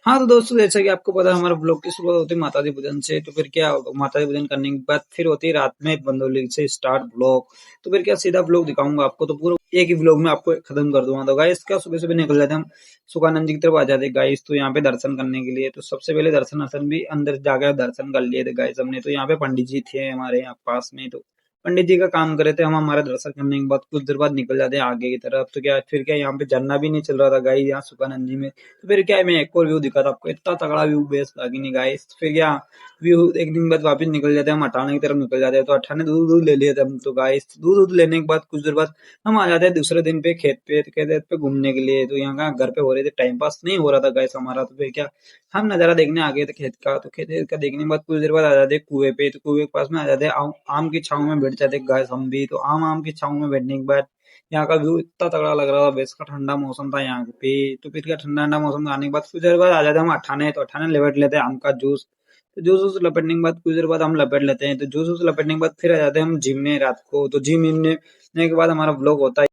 हाँ, तो दोस्तों जैसा कि आपको पता है हमारा ब्लॉग की शुरुआत होती है माता दी पूजन से, तो फिर क्या होगा माता दी पूजन करने के बाद फिर होती है रात में बंदोली से स्टार्ट ब्लॉग। तो फिर क्या सीधा ब्लॉग दिखाऊंगा आपको, तो पूरा एक ही ब्लॉग में आपको खत्म कर दूंगा। तो गाइस क्या सुबह सुबह निकल जाते हैं हम सुखानंद जी की तरफ आ जाते गाइस, तो यहाँ पे दर्शन करने के लिए। तो सबसे पहले दर्शन वर्शन भी अंदर जाकर दर्शन कर लिए थे गाइस हमने। तो यहाँ पे पंडित जी थे हमारे यहाँ पास में, तो पंडित जी का काम करे थे, हम हमारा दर्शन करने के बाद कुछ देर बाद निकल जाते हैं आगे की तरफ। तो क्या फिर क्या यहाँ पे झरना भी नहीं चल रहा था गाइस यहाँ सुखानंद जी में। तो फिर क्या है मैं एक और व्यू दिखा था आपको, इतना तगड़ा व्यू बेस लगी नहीं गाइस। फिर क्या व्यू एक दिन बाद वापस निकल जाते हैं हम अठाने की तरफ निकल जाते हैं। तो अठाने दूध दूध ले लिए थे हम तो गाइस। दूध दूध लेने के बाद कुछ देर बाद हम आ जाते हैं दूसरे दिन पे खेत पे, तो खेत पे घूमने के लिए। तो यहाँ का घर पे हो रहे थे, टाइम पास नहीं हो रहा था गाइस हमारा। तो फिर क्या हम नजारा देखने आ गए थे खेत का। तो खेत का देखने के बाद कुछ देर बाद आ जाते कुएं पे। तो कुएं के पास में आ जाते आम की छाव में बैठ जाते गाइस हम भी। तो आम की छाव में बैठने के बाद यहाँ का व्यू इतना तगड़ा लग रहा था, बेस का ठंडा मौसम था यहाँ पे। तो फिर क्या ठंडा ठंडा मौसम आने के बाद कुछ देर बाद आ जाते हैं हम अठाने। तो अठाने लपेट लेते हैं आम का जूस। तो जूस वूस लपेटने के बाद कुछ देर बाद हम लपेट लेते हैं। तो जूस वूस लपेटने के बाद फिर आ जाते हैं हम जिम में रात को। तो जिम के बाद हमारा ब्लॉग होता है।